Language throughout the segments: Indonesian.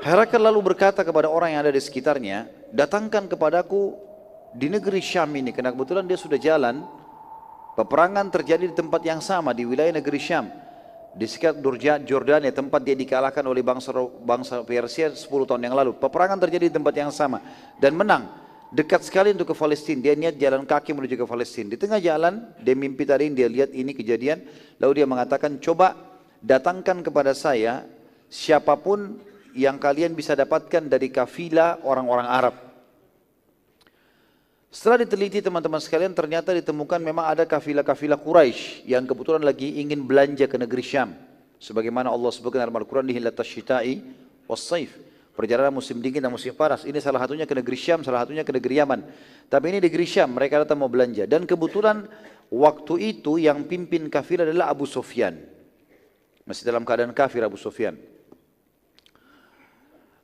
Herakl lalu berkata kepada orang yang ada di sekitarnya, datangkan kepadaku di negeri Syam ini, karena kebetulan dia sudah jalan. Peperangan terjadi di tempat yang sama, di wilayah negeri Syam, di sekitar Jordania, tempat dia dikalahkan oleh bangsa Persia 10 tahun yang lalu. Peperangan terjadi di tempat yang sama dan menang. Dekat sekali untuk ke Palestina. Dia niat jalan kaki menuju ke Palestina. Di tengah jalan, dia mimpi tadi, dia lihat ini kejadian, lalu dia mengatakan, coba datangkan kepada saya siapapun yang kalian bisa dapatkan dari kafilah orang-orang Arab. Setelah diteliti teman-teman sekalian, ternyata ditemukan memang ada kafilah-kafilah Quraisy yang kebetulan lagi ingin belanja ke negeri Syam. Sebagaimana Allah sebutkan dalam Al-Quran, Rihlatas Syita'i was-Saif, perjalanan musim dingin dan musim panas. Ini salah satunya ke negeri Syam, salah satunya ke negeri Yaman. Tapi ini negeri Syam, mereka datang mau belanja. Dan kebetulan waktu itu yang pimpin kafilah adalah Abu Sufyan. Masih dalam keadaan kafir Abu Sufyan.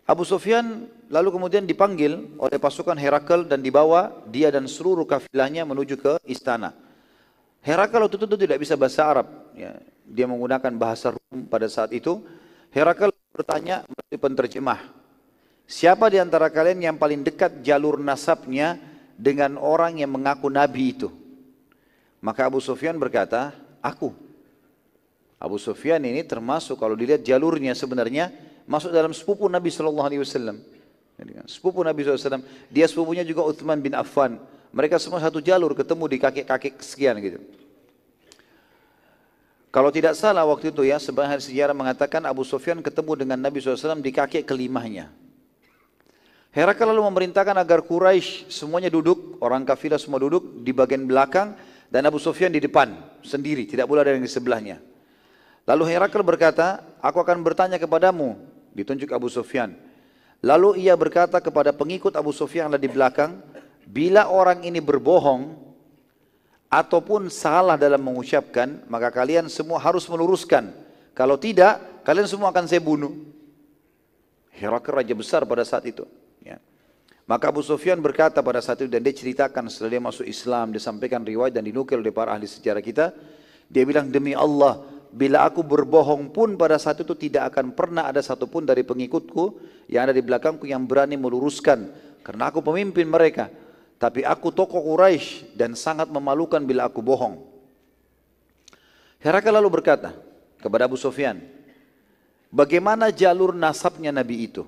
Abu Sufyan lalu kemudian dipanggil oleh pasukan Herakl dan dibawa dia dan seluruh kafilahnya menuju ke istana. Herakl waktu itu tidak bisa bahasa Arab, ya. Dia menggunakan bahasa Rum pada saat itu. Herakl bertanya melalui penterjemah, siapa di antara kalian yang paling dekat jalur nasabnya dengan orang yang mengaku nabi itu? Maka Abu Sufyan berkata, aku. Abu Sufyan ini termasuk kalau dilihat jalurnya sebenarnya masuk dalam sepupu Nabi SAW. Sepupu Nabi SAW. Dia sepupunya juga Uthman bin Affan. Mereka semua satu jalur, ketemu di kakek-kakek sekian gitu. Kalau tidak salah waktu itu ya, sebagian sejarah mengatakan Abu Sufyan ketemu dengan Nabi SAW di kakek kelimahnya. Herakl lalu memerintahkan agar Quraisy semuanya duduk, orang kafilah semua duduk di bagian belakang, dan Abu Sufyan di depan sendiri, tidak boleh ada yang di sebelahnya. Lalu Herakl berkata, aku akan bertanya kepadamu, ditunjuk Abu Sufyan. Lalu ia berkata kepada pengikut Abu Sufyan yang ada di belakang, bila orang ini berbohong ataupun salah dalam mengucapkan, maka kalian semua harus meluruskan. Kalau tidak, kalian semua akan saya bunuh. Herakl raja besar pada saat itu. Ya. Maka Abu Sufyan berkata pada saat itu, dan dia ceritakan setelah dia masuk Islam, dia sampaikan riwayat dan dinukil oleh para ahli sejarah kita. Dia bilang, demi Allah, bila aku berbohong pun pada saat itu tidak akan pernah ada satupun dari pengikutku yang ada di belakangku yang berani meluruskan. Karena aku pemimpin mereka. Tapi aku tokoh Quraisy dan sangat memalukan bila aku bohong. Herakl lalu berkata kepada Abu Sufyan, bagaimana jalur nasabnya Nabi itu?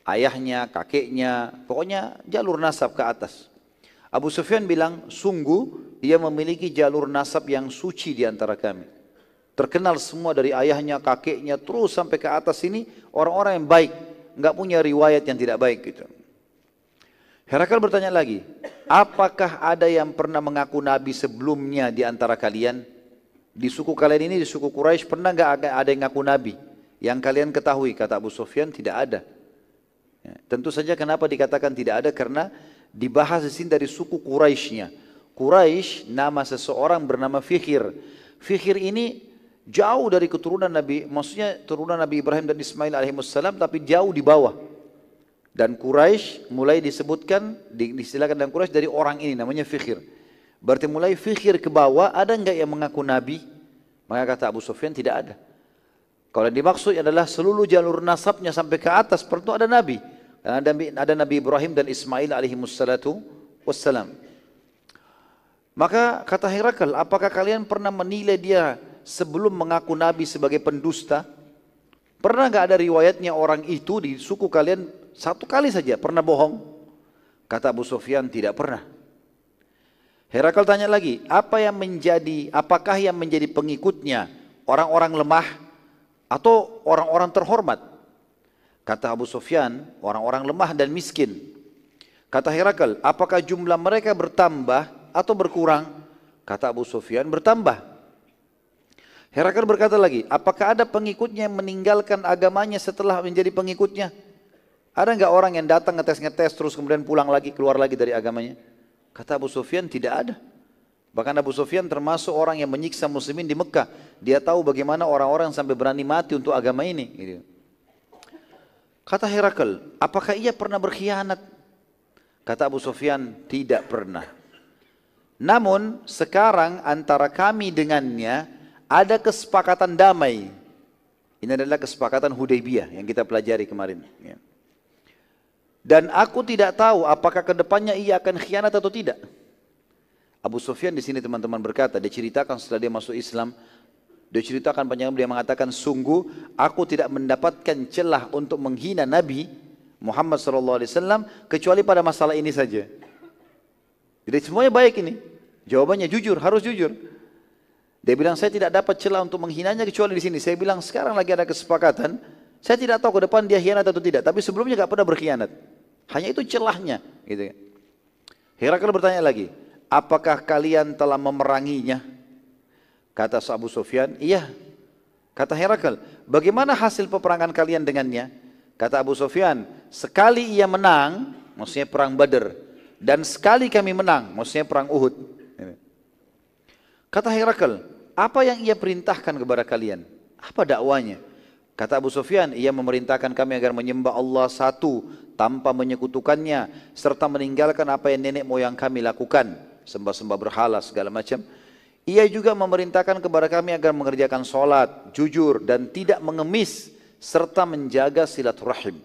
Ayahnya, kakeknya, pokoknya jalur nasab ke atas. Abu Sufyan bilang, sungguh dia memiliki jalur nasab yang suci di antara kami. Terkenal semua dari ayahnya, kakeknya, terus sampai ke atas ini orang-orang yang baik, nggak punya riwayat yang tidak baik gitu. Herakl bertanya lagi, apakah ada yang pernah mengaku nabi sebelumnya di antara kalian? Di suku kalian ini, di suku Quraisy, pernah nggak ada yang ngaku nabi? Yang kalian ketahui, kata Abu Sufyan, tidak ada. Ya, tentu saja kenapa dikatakan tidak ada, karena dibahas di sini dari suku Quraisynya. Quraisy nama seseorang bernama Fikhir. Fikhir ini jauh dari keturunan Nabi, maksudnya turunan Nabi Ibrahim dan Ismail alaihissalam, tapi jauh di bawah. Dan Quraisy mulai disebutkan, diistilahkan dalam Quraisy dari orang ini namanya Fikhir. Berarti mulai Fikhir ke bawah, ada enggak yang mengaku Nabi? Maka kata Abu Sufyan tidak ada. Kalau yang dimaksud adalah seluruh jalur nasabnya sampai ke atas, perlu ada Nabi. Ada Nabi Ibrahim dan Ismail alaihissalam. Maka kata Herakl, apakah kalian pernah menilai dia sebelum mengaku Nabi sebagai pendusta? Pernah nggak ada riwayatnya orang itu di suku kalian satu kali saja pernah bohong? Kata Abu Sufyan, tidak pernah. Herakl tanya lagi, apakah yang menjadi pengikutnya orang-orang lemah atau orang-orang terhormat? Kata Abu Sufyan, orang-orang lemah dan miskin. Kata Herakl, apakah jumlah mereka bertambah atau berkurang? Kata Abu Sufyan, bertambah. Herakl berkata lagi, apakah ada pengikutnya yang meninggalkan agamanya setelah menjadi pengikutnya? Ada enggak orang yang datang ngetes-ngetes terus kemudian pulang lagi, keluar lagi dari agamanya? Kata Abu Sufyan, tidak ada. Bahkan Abu Sufyan termasuk orang yang menyiksa muslimin di Mekah. Dia tahu bagaimana orang-orang sampai berani mati untuk agama ini. Gitu. Kata Herakl, apakah ia pernah berkhianat? Kata Abu Sufyan, tidak pernah. Namun sekarang antara kami dengannya ada kesepakatan damai. Ini adalah kesepakatan Hudaybiyah yang kita pelajari kemarin. Ya. Dan aku tidak tahu apakah kedepannya ia akan khianat atau tidak. Abu Sufyan di sini teman-teman berkata, dia ceritakan setelah dia masuk Islam, dia ceritakan panjang, dia mengatakan, sungguh aku tidak mendapatkan celah untuk menghina Nabi Muhammad SAW kecuali pada masalah ini saja. Jadi semuanya baik ini. Jawabannya jujur, harus jujur. Dia bilang, saya tidak dapat celah untuk menghinanya kecuali di sini. Saya bilang, sekarang lagi ada kesepakatan. Saya tidak tahu ke depan dia khianat atau tidak. Tapi sebelumnya tidak pernah berkhianat. Hanya itu celahnya. Gitu. Herakl bertanya lagi, apakah kalian telah memeranginya? Kata Abu Sufyan, iya. Kata Herakl, bagaimana hasil peperangan kalian dengannya? Kata Abu Sufyan, sekali ia menang, maksudnya perang Badr. Dan sekali kami menang, maksudnya perang Uhud. Kata Herakl, apa yang ia perintahkan kepada kalian? Apa dakwanya? Kata Abu Sufyan, ia memerintahkan kami agar menyembah Allah satu tanpa menyekutukannya, serta meninggalkan apa yang nenek moyang kami lakukan, sembah-sembah berhala segala macam. Ia juga memerintahkan kepada kami agar mengerjakan sholat, jujur dan tidak mengemis, serta menjaga silaturahim.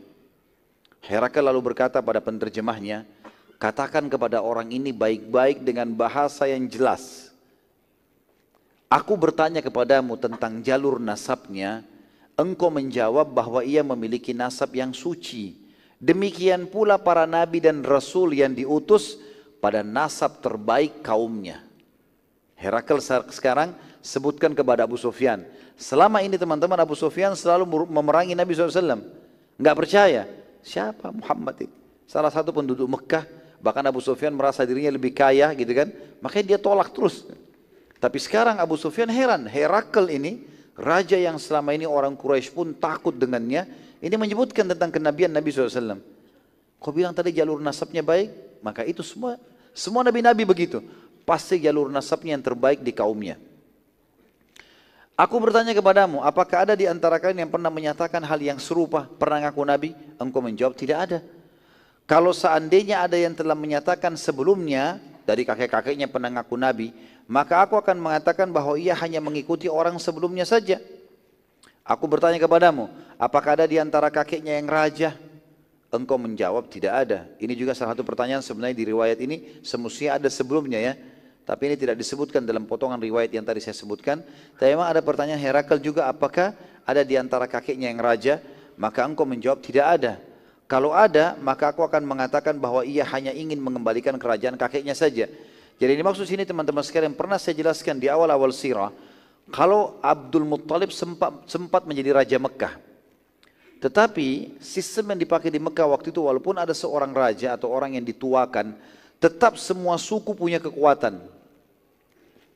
Herakl lalu berkata pada penerjemahnya, katakan kepada orang ini baik-baik dengan bahasa yang jelas. Aku bertanya kepadamu tentang jalur nasabnya, engkau menjawab bahwa ia memiliki nasab yang suci. Demikian pula para nabi dan rasul yang diutus pada nasab terbaik kaumnya. Herakl sekarang sebutkan kepada Abu Sufyan. Selama ini teman-teman Abu Sufyan selalu memerangi Nabi SAW. Enggak percaya. Siapa Muhammad itu? Salah satu penduduk Mekah. Bahkan Abu Sufyan merasa dirinya lebih kaya gitu kan. Makanya dia tolak terus. Tapi sekarang Abu Sufyan heran, Herakl ini, raja yang selama ini orang Quraisy pun takut dengannya, ini menyebutkan tentang kenabian Nabi SAW. Kau bilang tadi jalur nasabnya baik, maka itu semua nabi-nabi begitu. Pasti jalur nasabnya yang terbaik di kaumnya. Aku bertanya kepadamu, apakah ada di antara kalian yang pernah menyatakan hal yang serupa, pernah ngaku nabi? Engkau menjawab, tidak ada. Kalau seandainya ada yang telah menyatakan sebelumnya, dari kakek-kakeknya pernah ngaku nabi, maka aku akan mengatakan bahwa ia hanya mengikuti orang sebelumnya saja. Aku bertanya kepadamu, apakah ada di antara kakeknya yang raja? Engkau menjawab, tidak ada. Ini juga salah satu pertanyaan sebenarnya di riwayat ini, semestinya ada sebelumnya ya. Tapi ini tidak disebutkan dalam potongan riwayat yang tadi saya sebutkan. Tapi memang ada pertanyaan Herakl juga, apakah ada di antara kakeknya yang raja? Maka engkau menjawab, tidak ada. Kalau ada, maka aku akan mengatakan bahwa ia hanya ingin mengembalikan kerajaan kakeknya saja. Jadi ini maksud sini teman-teman sekalian, pernah saya jelaskan di awal-awal sirah, kalau Abdul Muttalib sempat menjadi Raja Mekah. Tetapi sistem yang dipakai di Mekah waktu itu, walaupun ada seorang raja atau orang yang dituakan, tetap semua suku punya kekuatan.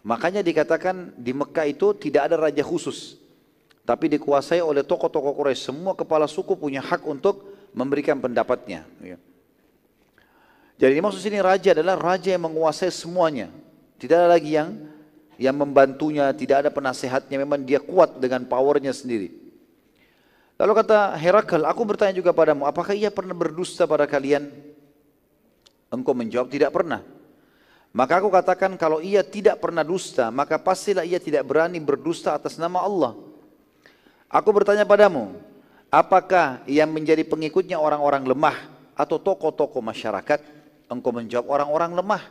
Makanya dikatakan di Mekah itu tidak ada raja khusus, tapi dikuasai oleh tokoh-tokoh Quraisy. Semua kepala suku punya hak untuk memberikan pendapatnya. Jadi maksud sini raja adalah raja yang menguasai semuanya. Tidak ada lagi yang membantunya, tidak ada penasehatnya, memang dia kuat dengan powernya sendiri. Lalu kata Herakl, aku bertanya juga padamu, apakah ia pernah berdusta pada kalian? Engkau menjawab, tidak pernah. Maka aku katakan, kalau ia tidak pernah dusta, maka pastilah ia tidak berani berdusta atas nama Allah. Aku bertanya padamu, apakah ia menjadi pengikutnya orang-orang lemah atau tokoh-tokoh masyarakat? Engkau menjawab, orang-orang lemah.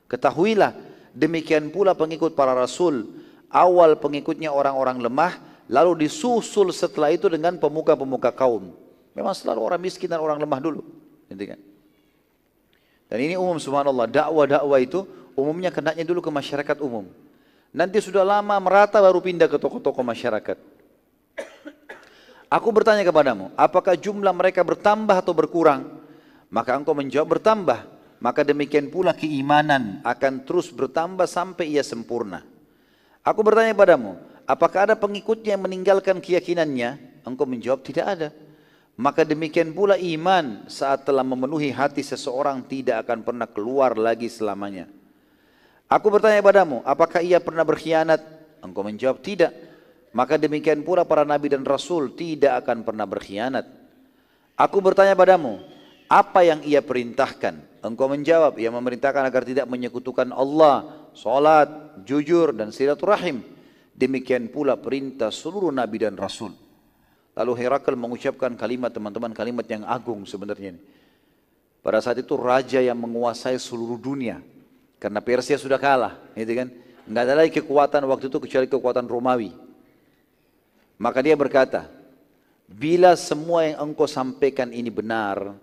Ketahuilah, demikian pula pengikut para rasul. Awal pengikutnya orang-orang lemah, lalu disusul setelah itu dengan pemuka-pemuka kaum. Memang selalu orang miskin dan orang lemah dulu. Dan ini umum subhanallah, dakwah-dakwah itu umumnya kenanya dulu ke masyarakat umum. Nanti sudah lama merata baru pindah ke tokoh-tokoh masyarakat. Aku bertanya kepadamu, apakah jumlah mereka bertambah atau berkurang? Maka engkau menjawab, bertambah. Maka demikian pula keimanan akan terus bertambah sampai ia sempurna. Aku bertanya padamu, apakah ada pengikutnya yang meninggalkan keyakinannya? Engkau menjawab, tidak ada. Maka demikian pula iman saat telah memenuhi hati seseorang tidak akan pernah keluar lagi selamanya. Aku bertanya padamu, apakah ia pernah berkhianat? Engkau menjawab, tidak. Maka demikian pula para nabi dan rasul tidak akan pernah berkhianat. Aku bertanya padamu, apa yang ia perintahkan? Engkau menjawab, ia memerintahkan agar tidak menyekutukan Allah, salat, jujur dan silaturahim. Demikian pula perintah seluruh nabi dan rasul. Lalu Herakl mengucapkan kalimat, teman-teman, kalimat yang agung sebenarnya ini. Pada saat itu raja yang menguasai seluruh dunia. Karena Persia sudah kalah, gitu kan? Nggak ada lagi kekuatan waktu itu kecuali kekuatan Romawi. Maka dia berkata, bila semua yang engkau sampaikan ini benar,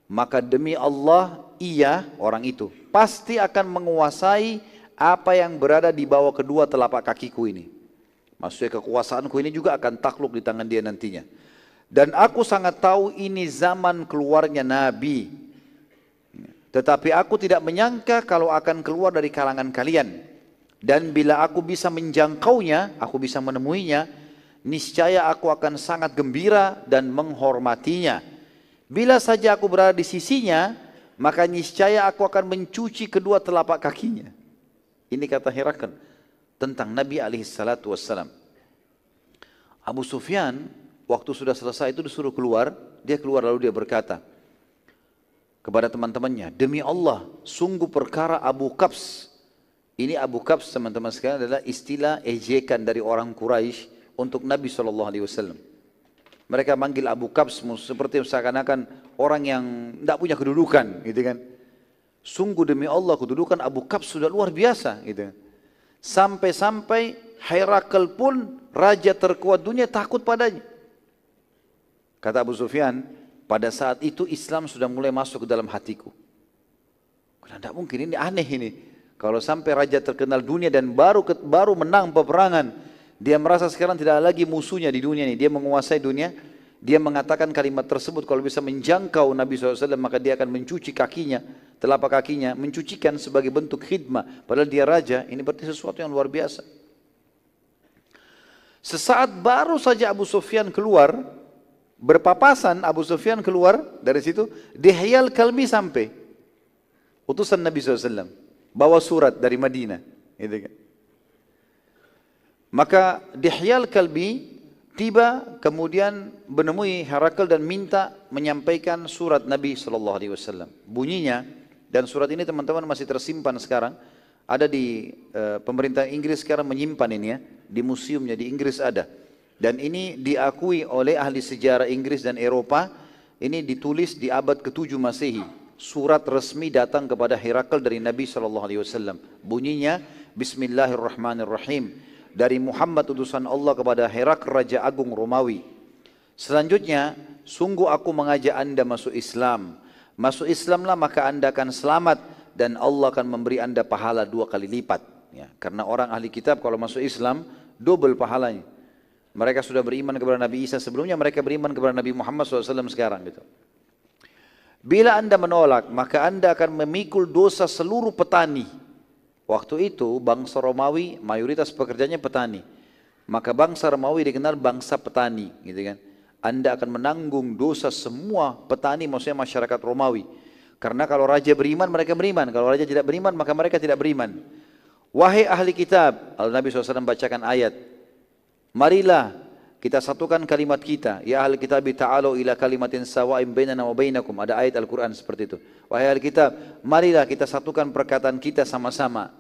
maka demi Allah, ia, orang itu, pasti akan menguasai apa yang berada di bawah kedua telapak kakiku ini. Maksudnya kekuasaanku ini juga akan takluk di tangan dia nantinya. Dan aku sangat tahu ini zaman keluarnya Nabi. Tetapi aku tidak menyangka kalau akan keluar dari kalangan kalian. Dan bila aku bisa menjangkaunya, aku bisa menemuinya, niscaya aku akan sangat gembira dan menghormatinya. Bila saja aku berada di sisinya, maka niscaya aku akan mencuci kedua telapak kakinya. Ini kata Herakl tentang Nabi SAW. Abu Sufyan waktu sudah selesai itu disuruh keluar, dia keluar lalu dia berkata kepada teman-temannya, demi Allah, sungguh perkara Abu Qabs. Ini Abu Qabs, teman-teman sekalian, adalah istilah ejekan dari orang Quraisy untuk Nabi SAW. Mereka manggil Abu Qabs seperti seakan-akan orang yang tidak punya kedudukan, gitu kan. Sungguh demi Allah, kedudukan Abu Qabs sudah luar biasa, gitu. Sampai-sampai Herakl pun raja terkuat dunia takut padanya. Kata Abu Sufyan, pada saat itu Islam sudah mulai masuk ke dalam hatiku. Tidak mungkin, ini aneh ini. Kalau sampai raja terkenal dunia dan baru menang peperangan, dia merasa sekarang tidak ada lagi musuhnya di dunia ini. Dia menguasai dunia. Dia mengatakan kalimat tersebut, kalau bisa menjangkau Nabi SAW, maka dia akan mencuci kakinya, telapak kakinya, mencucikan sebagai bentuk khidmah. Padahal dia raja, ini berarti sesuatu yang luar biasa. Sesaat baru saja Abu Sufyan keluar, berpapasan Abu Sufyan keluar dari situ, Dihyal Kalbi sampai. Utusan Nabi SAW, bawa surat dari Madinah. Gitu kan. Maka Dihyal Kalbi tiba kemudian menemui Herakl dan minta menyampaikan surat Nabi SAW. Bunyinya, dan surat ini teman-teman masih tersimpan sekarang, ada di pemerintah Inggris sekarang menyimpan ini ya, di museumnya di Inggris ada. Dan ini diakui oleh ahli sejarah Inggris dan Eropa, ini ditulis di abad ke-7 Masehi. Surat resmi datang kepada Herakl dari Nabi SAW. Bunyinya, Bismillahirrahmanirrahim. Dari Muhammad utusan Allah kepada Herakl Raja Agung Romawi. Selanjutnya, sungguh aku mengajak anda masuk Islam. Masuk Islamlah maka anda akan selamat dan Allah akan memberi anda pahala 2 kali lipat. Ya, karena orang ahli kitab kalau masuk Islam double pahalanya. Mereka sudah beriman kepada Nabi Isa sebelumnya, mereka beriman kepada Nabi Muhammad SAW sekarang gitu. Bila anda menolak, maka anda akan memikul dosa seluruh petani. Waktu itu bangsa Romawi mayoritas pekerjanya petani. Maka bangsa Romawi dikenal bangsa petani, gitu kan. Anda akan menanggung dosa semua petani, maksudnya masyarakat Romawi. Karena kalau raja beriman, mereka beriman. Kalau raja tidak beriman, maka mereka tidak beriman. Wahai ahli kitab, lalu Nabi SAW bacakan ayat. Marilah kita satukan kalimat kita. Ya ahli kitab, ta'alu ila kalimatin sawa'im bainana wa bainakum. Ada ayat Al-Quran seperti itu. Wahai ahli kitab, marilah kita satukan perkataan kita sama-sama.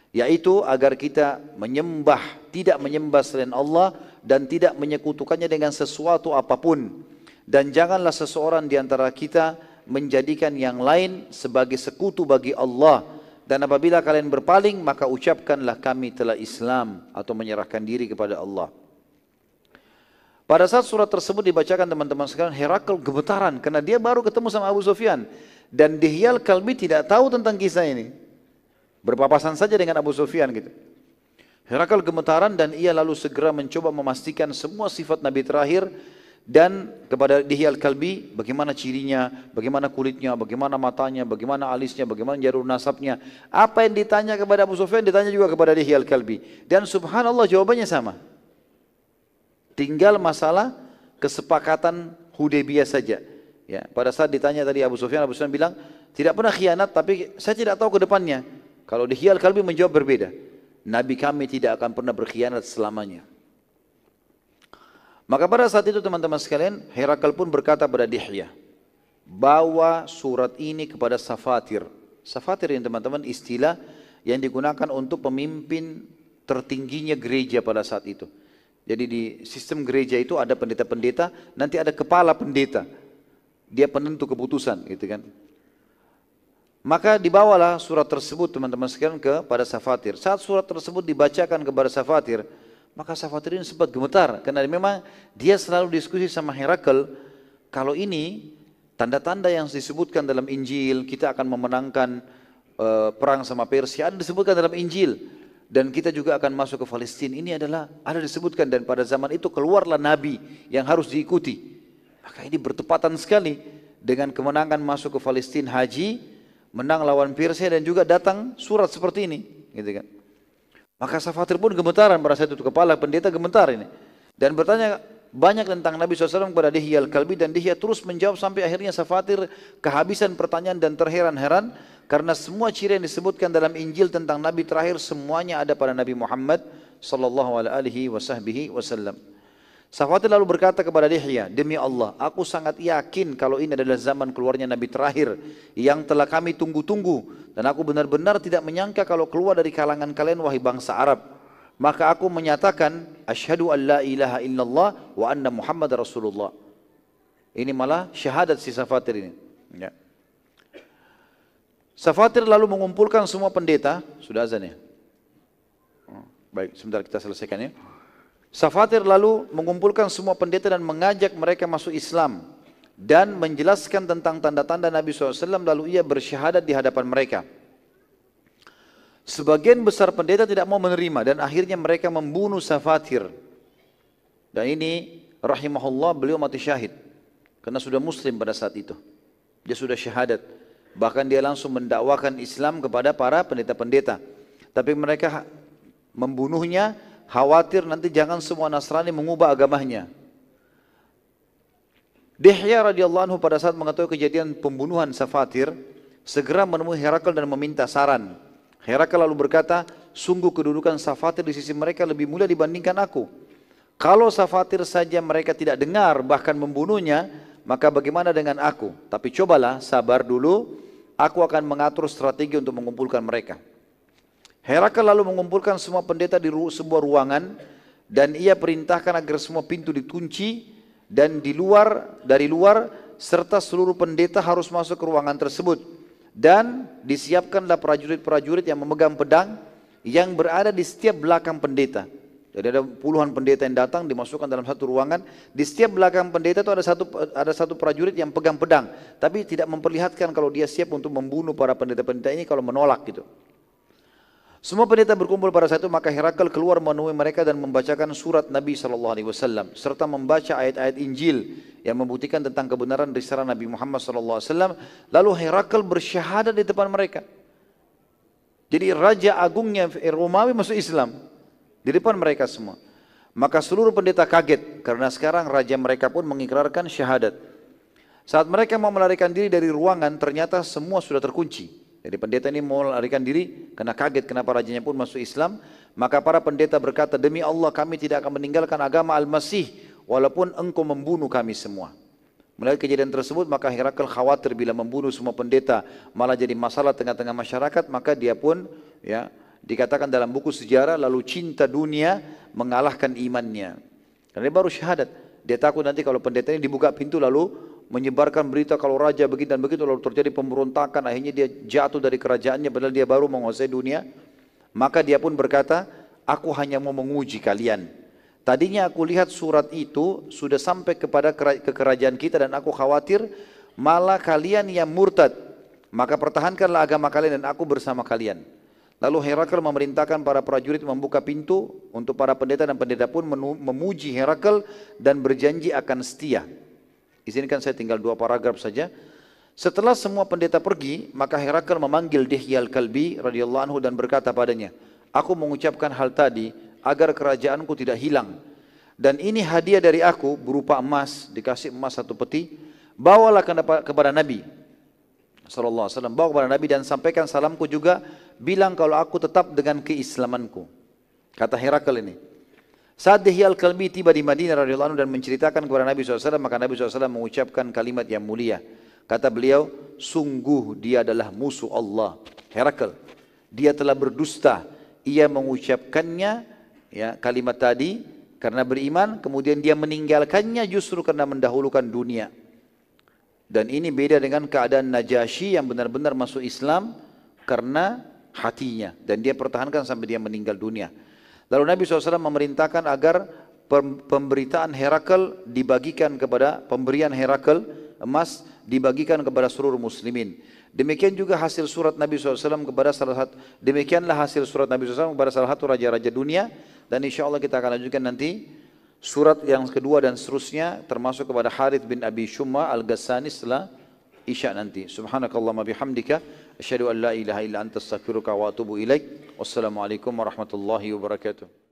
Yaitu agar kita tidak menyembah selain Allah dan tidak menyekutukannya dengan sesuatu apapun. Dan janganlah seseorang di antara kita menjadikan yang lain sebagai sekutu bagi Allah. Dan apabila kalian berpaling, maka ucapkanlah kami telah Islam atau menyerahkan diri kepada Allah. Pada saat surat tersebut dibacakan teman-teman sekalian, Herakl gemetaran karena dia baru ketemu sama Abu Sufyan. Dan Dihyal Kalbi tidak tahu tentang kisah ini. Berpapasan saja dengan Abu Sufyan gitu. Herakl gemetaran dan ia lalu segera mencoba memastikan semua sifat Nabi terakhir dan kepada Dihyal Kalbi, bagaimana cirinya, bagaimana kulitnya, bagaimana matanya, bagaimana alisnya, bagaimana jalur nasabnya. Apa yang ditanya kepada Abu Sufyan ditanya juga kepada Dihyal Kalbi. Dan subhanallah jawabannya sama. Tinggal masalah kesepakatan Hudaybiyah saja. Ya, pada saat ditanya tadi Abu Sufyan bilang, tidak pernah khianat tapi saya tidak tahu ke depannya. Kalau Dihyal Kalbi menjawab berbeda. Nabi kami tidak akan pernah berkhianat selamanya. Maka pada saat itu teman-teman sekalian, Herakl pun berkata pada Dihya, bawa surat ini kepada Safatir. Safatir yang teman-teman istilah yang digunakan untuk pemimpin tertingginya gereja pada saat itu. Jadi di sistem gereja itu ada pendeta-pendeta, nanti ada kepala pendeta. Dia penentu keputusan gitu kan. Maka dibawalah surat tersebut teman-teman sekalian kepada Safatir. Saat surat tersebut dibacakan kepada Safatir, maka Safatir ini sempat gemetar. Karena memang dia selalu diskusi sama Herakl, kalau ini tanda-tanda yang disebutkan dalam Injil, kita akan memenangkan perang sama Persia, ada disebutkan dalam Injil. Dan kita juga akan masuk ke Palestina. Ini adalah ada disebutkan, dan pada zaman itu keluarlah Nabi yang harus diikuti. Maka ini bertepatan sekali dengan kemenangan masuk ke Palestina haji, menang lawan Persia, dan juga datang surat seperti ini, gitu kan. Maka Safatir pun gemetaran pada saat itu, kepala pendeta gemetar ini, dan bertanya banyak tentang Nabi SAW kepada Dihya Al-Kalbi, dan Dihya terus menjawab sampai akhirnya Safatir kehabisan pertanyaan dan terheran-heran karena semua ciri yang disebutkan dalam Injil tentang Nabi terakhir semuanya ada pada Nabi Muhammad sallallahu alaihi wasallam. Safatir lalu berkata kepada Dihya, demi Allah, aku sangat yakin kalau ini adalah zaman keluarnya Nabi terakhir yang telah kami tunggu-tunggu, dan aku benar-benar tidak menyangka kalau keluar dari kalangan kalian wahai bangsa Arab. Maka aku menyatakan asyhadu an la ilaha illallah wa anna Muhammad Rasulullah. Ini malah syahadat si Safatir ini. Ya. Safatir lalu mengumpulkan semua pendeta. Sudah azan ya? Baik, sebentar kita selesaikan ya. Safatir lalu mengumpulkan semua pendeta dan mengajak mereka masuk Islam dan menjelaskan tentang tanda-tanda Nabi SAW, lalu ia bersyahadat di hadapan mereka. Sebagian besar pendeta tidak mau menerima dan akhirnya mereka membunuh Safatir. Dan ini rahimahullah, beliau mati syahid karena sudah muslim pada saat itu. Dia sudah syahadat. Bahkan dia langsung mendakwakan Islam kepada para pendeta-pendeta. Tapi mereka membunuhnya khawatir nanti jangan semua Nasrani mengubah agamanya. Dihya radhiyallahu anhu pada saat mengetahui kejadian pembunuhan Safatir, segera menemui Herakl dan meminta saran. Herakl lalu berkata, sungguh kedudukan Safatir di sisi mereka lebih mulia dibandingkan aku. Kalau Safatir saja mereka tidak dengar bahkan membunuhnya, maka bagaimana dengan aku? Tapi cobalah sabar dulu, aku akan mengatur strategi untuk mengumpulkan mereka. Herakl lalu mengumpulkan semua pendeta di sebuah ruangan dan ia perintahkan agar semua pintu dikunci dan dari luar serta seluruh pendeta harus masuk ke ruangan tersebut. Dan disiapkanlah prajurit-prajurit yang memegang pedang yang berada di setiap belakang pendeta. Jadi ada puluhan pendeta yang datang dimasukkan dalam satu ruangan. Di setiap belakang pendeta itu ada satu prajurit yang pegang pedang, tapi tidak memperlihatkan kalau dia siap untuk membunuh para pendeta-pendeta ini kalau menolak gitu. Semua pendeta berkumpul pada saat itu, maka Herakl keluar menemui mereka dan membacakan surat Nabi SAW serta membaca ayat-ayat Injil yang membuktikan tentang kebenaran risalah Nabi Muhammad SAW. Lalu Herakl bersyahadat di depan mereka. Jadi Raja Agungnya Romawi masuk Islam di depan mereka semua. Maka seluruh pendeta kaget karena sekarang raja mereka pun mengikrarkan syahadat. Saat mereka mau melarikan diri dari ruangan, ternyata semua sudah terkunci. Jadi pendeta ini mau melarikan diri karena kaget kenapa rajanya pun masuk Islam. Maka para pendeta berkata, demi Allah kami tidak akan meninggalkan agama Al-Masih walaupun engkau membunuh kami semua. Melihat kejadian tersebut, maka Herakl khawatir bila membunuh semua pendeta malah jadi masalah tengah-tengah masyarakat. Maka dia pun ya dikatakan dalam buku sejarah lalu cinta dunia mengalahkan imannya. Karena dia baru syahadat. Dia takut nanti kalau pendeta ini dibuka pintu lalu menyebarkan berita kalau raja begitu dan begitu, lalu terjadi pemberontakan, akhirnya dia jatuh dari kerajaannya padahal dia baru menguasai dunia. Maka dia pun berkata, aku hanya mau menguji kalian. Tadinya aku lihat surat itu sudah sampai kepada kerajaan kita dan aku khawatir malah kalian yang murtad. Maka pertahankanlah agama kalian dan aku bersama kalian. Lalu Herakl memerintahkan para prajurit membuka pintu untuk para pendeta dan pendeta pun memuji Herakl dan berjanji akan setia. Izinkan saya tinggal 2 paragraf saja. Setelah semua pendeta pergi, maka Herakl memanggil Dihya Al-Kalbi radhiyallahu anhu dan berkata padanya, aku mengucapkan hal tadi agar kerajaanku tidak hilang. Dan ini hadiah dari aku berupa emas, dikasih emas 1 peti. Bawalah kepada Nabi SAW, bawa kepada Nabi dan sampaikan salamku juga, bilang kalau aku tetap dengan keislamanku. Kata Herakl ini. Saat Dihya Al-Kalbi tiba di Madinah radhiyallahu anhu dan menceritakan kepada Nabi SAW, maka Nabi SAW mengucapkan kalimat yang mulia. Kata beliau, sungguh dia adalah musuh Allah. Herakl, dia telah berdusta. Ia mengucapkannya ya, kalimat tadi Karena beriman, kemudian dia meninggalkannya justru karena mendahulukan dunia. Dan ini beda dengan keadaan Najasyi yang benar-benar masuk Islam karena hatinya. Dan dia pertahankan sampai dia meninggal dunia. Lalu Nabi SAW memerintahkan agar pemberitaan Herakl dibagikan kepada, pemberian Herakl emas dibagikan kepada seluruh muslimin. Demikian juga hasil surat Nabi SAW kepada demikianlah hasil surat Nabi SAW kepada salah satu raja-raja dunia. Dan insya Allah kita akan lanjutkan nanti surat yang kedua dan seterusnya, termasuk kepada Harith bin Abi Shumma Al-Ghassani setelah Isya nanti. Subhanakallahumma bihamdika asyhadu an la ilaha illa anta astaghfiruka wa atubu ilaik. Wassalamualaikum warahmatullahi wabarakatuh.